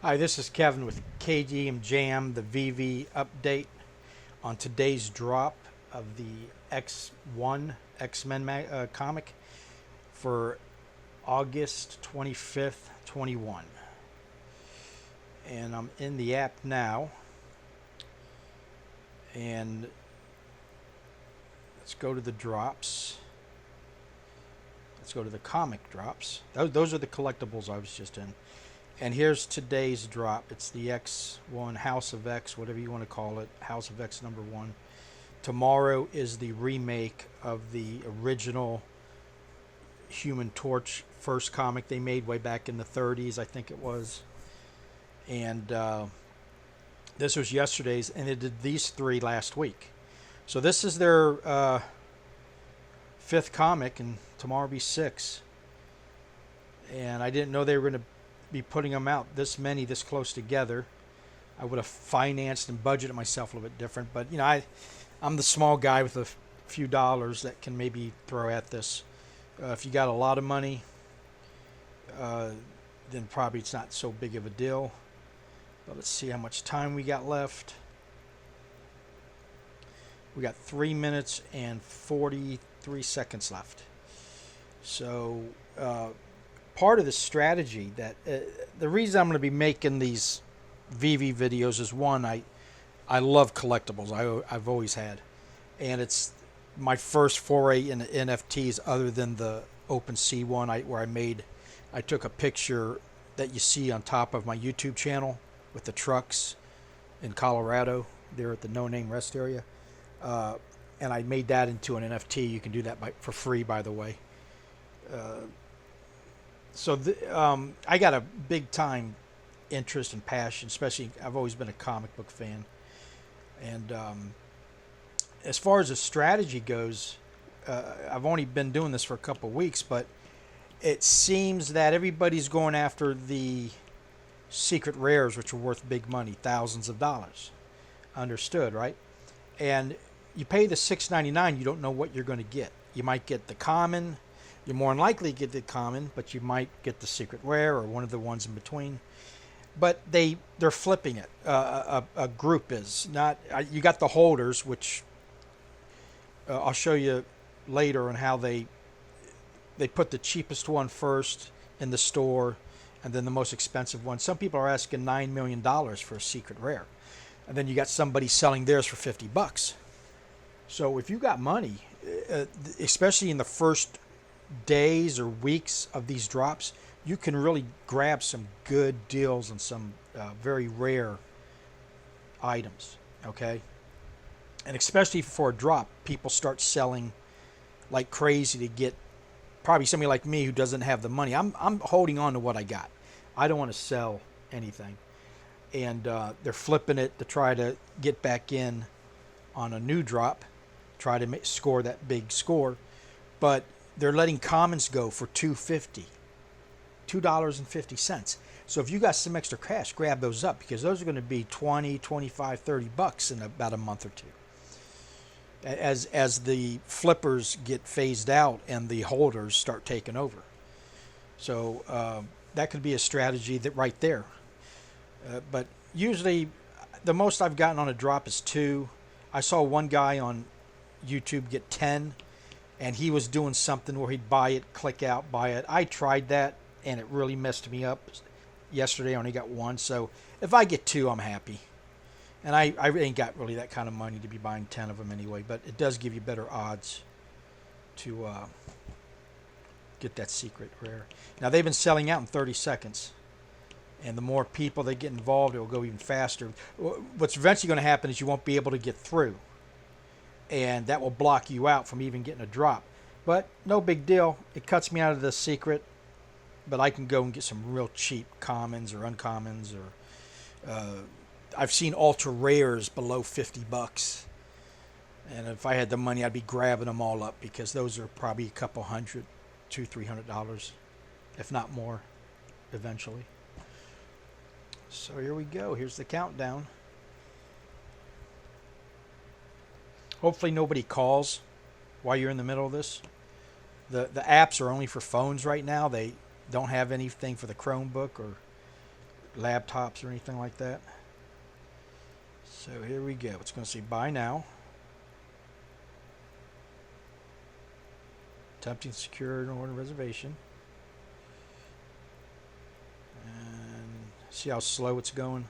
Hi, this is Kevin with KGM JAM, the VeVe update on today's drop of the X1 X-Men comic for August 25th, 21. And I'm in the app now. And let's go to the drops. Let's go to the comic drops. Those are the collectibles I was just in. And here's today's drop. It's the X1 House of X, whatever you want to call it, House of X #1. Tomorrow is the remake of the original Human Torch first comic they made way back in the 30s, I think it was. And this was yesterday's, and they did these three last week. So this is their fifth comic, and tomorrow will be six. And I didn't know they were going to be putting them out this many this close together. I would have financed and budgeted myself a little bit different, but you know, I'm the small guy with a few dollars that can maybe throw at this. If you got a lot of money, then probably it's not so big of a deal. But let's see how much time we got left. We got 3 minutes and 43 seconds left. So part of the strategy that the reason I'm going to be making these VeVe videos is, one, I love collectibles. I've always had, and it's my first foray into NFTs other than the OpenSea one where I took a picture that you see on top of my YouTube channel with the trucks in Colorado there at the No Name Rest area, and I made that into an NFT. You can do that for free, by the way. So I got a big time interest and passion, especially I've always been a comic book fan. And as far as the strategy goes, I've only been doing this for a couple of weeks, but it seems that everybody's going after the secret rares, which are worth big money, thousands of dollars. Understood, right? And you pay the $6.99, you don't know what you're going to get. You might get the common. You're more than likely to get the common, but you might get the secret rare or one of the ones in between. But they're flipping it. A group is not. You got the holders, which I'll show you later on how they put the cheapest one first in the store, and then the most expensive one. Some people are asking $9 million for a secret rare, and then you got somebody selling theirs for $50. So if you got money, especially in the first days or weeks of these drops, you can really grab some good deals on some very rare items. Okay, and especially for a drop, people start selling like crazy to get probably somebody like me who doesn't have the money. I'm holding on to what I got. I don't want to sell anything, and they're flipping it to try to get back in on a new drop, try to score that big score, but they're letting commons go for $2.50. So if you got some extra cash, grab those up, because those are going to be 20, 25, 30 bucks in about a month or two. As the flippers get phased out and the holders start taking over. So that could be a strategy that right there. But usually the most I've gotten on a drop is 2. I saw one guy on YouTube get 10. And he was doing something where he'd buy it, click out, buy it. I tried that, and it really messed me up. Yesterday I only got 1, so if I get 2, I'm happy. And I ain't got really that kind of money to be buying 10 of them anyway, but it does give you better odds to get that secret rare. Now, they've been selling out in 30 seconds, and the more people that get involved, it will go even faster. What's eventually going to happen is you won't be able to get through, and that will block you out from even getting a drop. But no big deal. It cuts me out of the secret, but I can go and get some real cheap commons or uncommons, or I've seen ultra rares below $50, and if I had the money, I'd be grabbing them all up, because those are probably a couple hundred, $200-300, if not more, eventually. So here we go. Here's the countdown. Hopefully nobody calls while you're in the middle of this. The apps are only for phones right now. They don't have anything for the Chromebook or laptops or anything like that. So here we go. It's going to say buy now. Attempting to secure an order reservation. And see how slow it's going.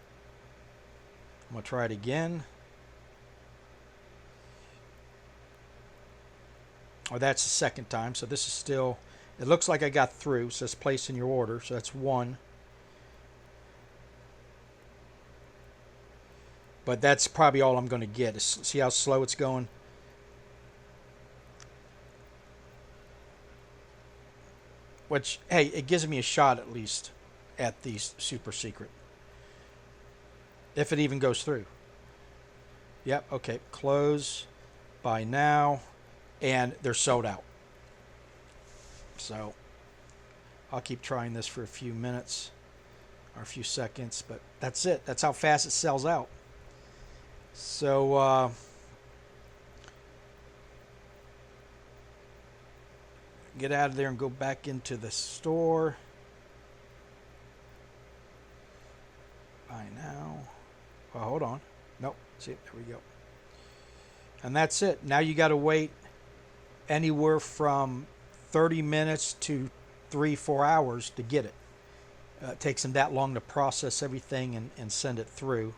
I'm going to try it again. Oh, that's the second time. So this is still, it looks like I got through. So it's placing your order. So that's one. But that's probably all I'm going to get. See how slow it's going? Which, hey, it gives me a shot at least at the super secret. If it even goes through. Yep, okay. Close. Buy now. And they're sold out. So I'll keep trying this for a few minutes or a few seconds. But that's it. That's how fast it sells out. So get out of there and go back into the store. Buy now. Well, hold on. Nope. See, there we go. And that's it. Now you got to wait anywhere from 30 minutes to 3-4 hours to get it. It takes them that long to process everything and send it through.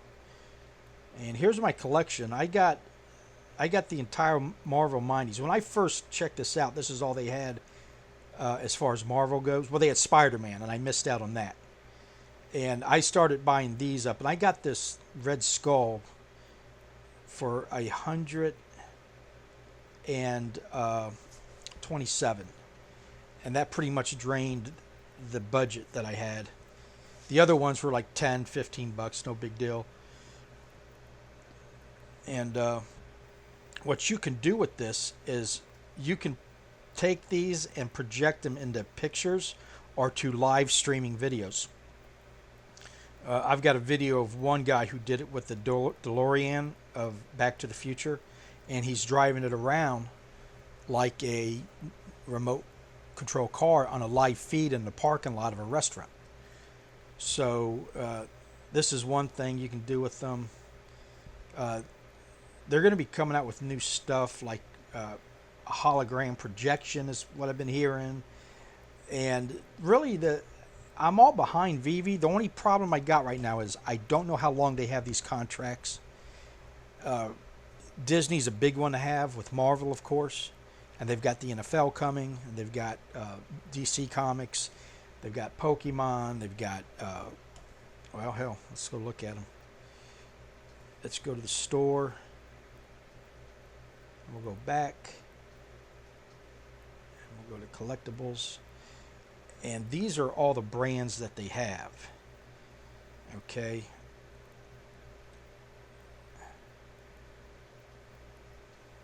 And here's my collection. I got the entire Marvel Mindies. When I first checked this out, this is all they had as far as Marvel goes. Well, they had Spider-Man, and I missed out on that. And I started buying these up, and I got this Red Skull for $127, and that pretty much drained the budget that I had. The other ones were like $10-15, no big deal. And what you can do with this is you can take these and project them into pictures or to live streaming videos. I've got a video of one guy who did it with the DeLorean of Back to the Future, and he's driving it around like a remote control car on a live feed in the parking lot of a restaurant. So this is one thing you can do with them. They're going to be coming out with new stuff like a hologram projection is what I've been hearing. And really, I'm all behind VeVe. The only problem I got right now is I don't know how long they have these contracts. Disney's a big one to have with Marvel, of course. And they've got the NFL coming. And they've got DC Comics. They've got Pokemon. They've got, well, hell, let's go look at them. Let's go to the store. We'll go back. And we'll go to collectibles. And these are all the brands that they have. Okay.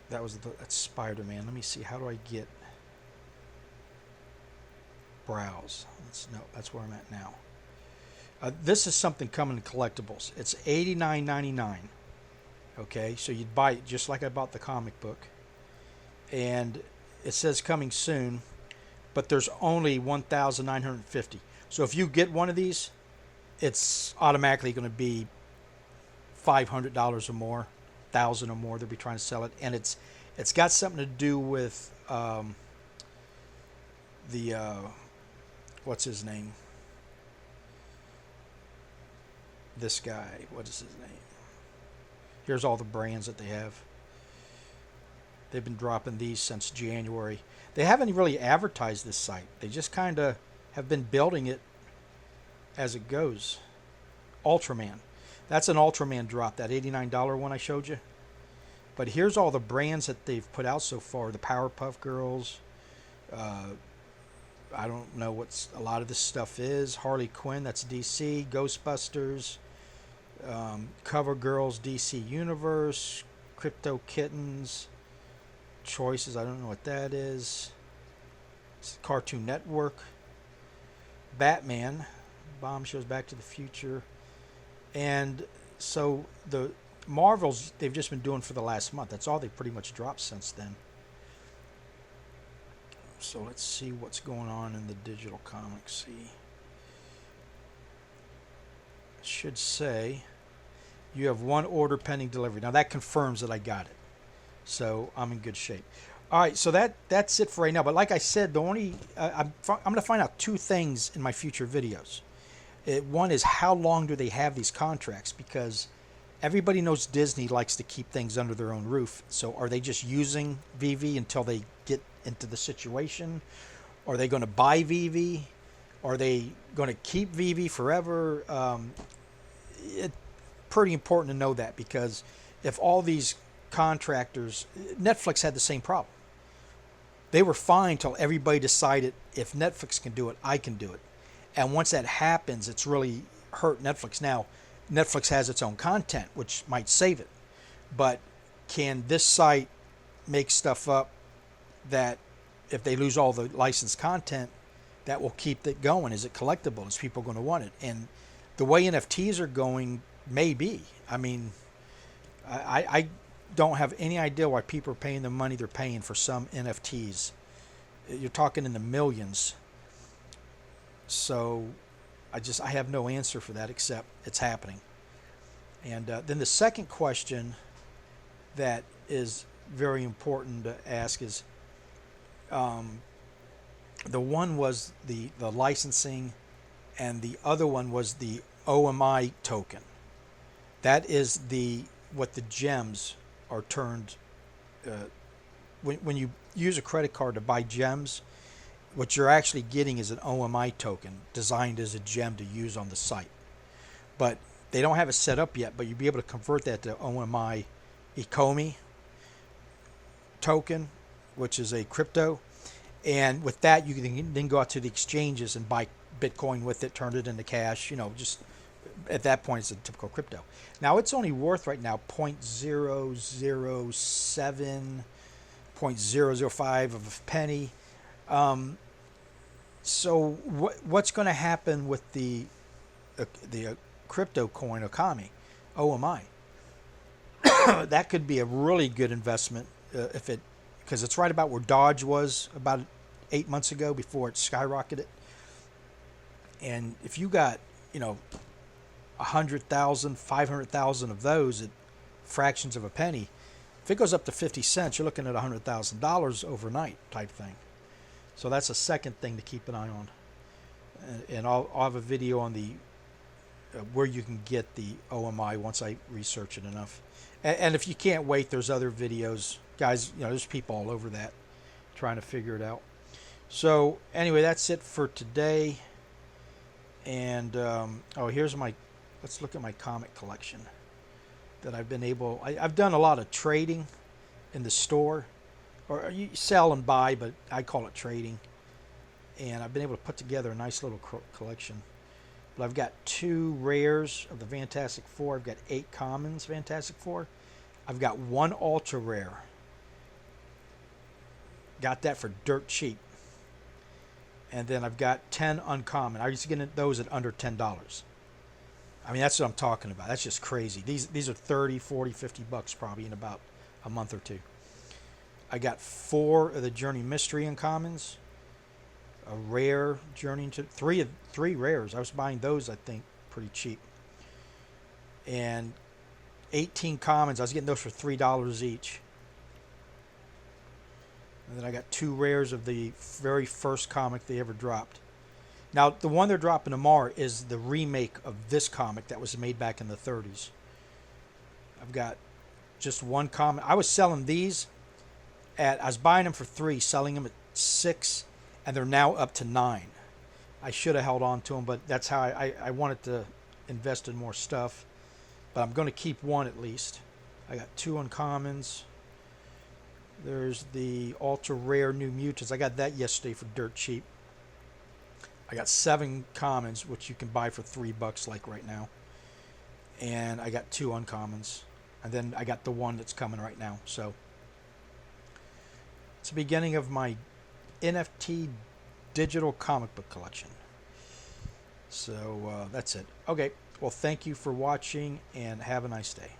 That's Spider-Man. Let me see. How do I get browse? That's where I'm at now. This is something coming in collectibles. It's $89.99. Okay, so you'd buy it just like I bought the comic book, and it says coming soon, but there's only 1,950. So if you get one of these, it's automatically going to be $500 or more, 1,000 or more. They'll be trying to sell it, and it's got something to do with what's his name? This guy. What is his name? Here's all the brands that they have. They've been dropping these since January. They haven't really advertised this site. They just kind of have been building it as it goes. Ultraman. That's an Ultraman drop, that $89 one I showed you. But here's all the brands that they've put out so far. The Powerpuff Girls. I don't know what a lot of this stuff is. Harley Quinn, that's DC. Ghostbusters. Cover Girls, DC Universe. Crypto Kittens. Choices, I don't know what that is. It's Cartoon Network. Batman. Bombshells, Back to the Future. And so the Marvels, they've just been doing for the last month. That's all they've pretty much dropped since then. So let's see what's going on in the digital comics. See. should say you have one order pending delivery. Now that confirms that I got it, so I'm in good shape. All right, so that's it for right now. But like I said, the only I'm going to find out two things in my future videos. One is how long do they have these contracts, because everybody knows Disney likes to keep things under their own roof. So are they just using VeVe until they get into the situation? Are they going to buy VeVe? Are they going to keep VeVe forever? It's pretty important to know that, because if all these contractors, Netflix had the same problem. They were fine till everybody decided, if Netflix can do it, I can do it. And once that happens, it's really hurt Netflix. Now, Netflix has its own content, which might save it. But can this site make stuff up that if they lose all the licensed content, that will keep it going? Is it collectible? Is people going to want it? And the way NFTs are going, maybe. I mean, I don't have any idea why people are paying the money they're paying for some NFTs. You're talking in the millions. So I have no answer for that, except it's happening. And then the second question that is very important to ask is, the one was the licensing, and the other one was the OMI token. That is what the gems are turned. When you use a credit card to buy gems, what you're actually getting is an OMI token designed as a gem to use on the site. But they don't have it set up yet, but you'll be able to convert that to OMI Ecomi token, which is a crypto. And with that, you can then go out to the exchanges and buy Bitcoin with it, turn it into cash. Just at that point, it's a typical crypto. Now, it's only worth right now 0.007, 0.005 of a penny. So what's going to happen with the crypto coin OMI? That could be a really good investment because it's right about where Dodge was about 8 months ago before it skyrocketed. And if you got 100,000, 500,000 of those at fractions of a penny, if it goes up to 50 cents, you're looking at $100,000 overnight type thing. So that's a second thing to keep an eye on. And I'll have a video on the where you can get the OMI once I research it enough. And if you can't wait, there's other videos. Guys, there's people all over that trying to figure it out. So anyway, that's it for today. And let's look at my comic collection that I've been able. I've done a lot of trading in the store, or you sell and buy, but I call it trading. And I've been able to put together a nice little collection. But I've got 2 rares of the Fantastic Four. I've got 8 commons Fantastic Four. I've got 1 ultra rare. Got that for dirt cheap. And then I've got 10 uncommon. I used to get those at under $10. I mean, that's what I'm talking about. That's just crazy. These are 30, 40, 50 bucks probably in about a month or two. I got 4 of the Journey Mystery uncommons. A rare Journey into 3 rares. I was buying those, I think, pretty cheap. And 18 commons. I was getting those for $3 each. And then I got 2 rares of the very first comic they ever dropped. Now, the one they're dropping tomorrow is the remake of this comic that was made back in the 30s. I've got just 1 comic. I was selling these I was buying them for 3, selling them at 6, and they're now up to 9. I should have held on to them, but that's how I wanted to invest in more stuff. But I'm going to keep 1 at least. I got 2 uncommons. There's the ultra rare New Mutants. I got that yesterday for dirt cheap. I got 7 commons, which you can buy for $3 like right now. And I got 2 uncommons. And then I got the 1 that's coming right now. So it's the beginning of my NFT digital comic book collection. So that's it. Okay. Well, thank you for watching and have a nice day.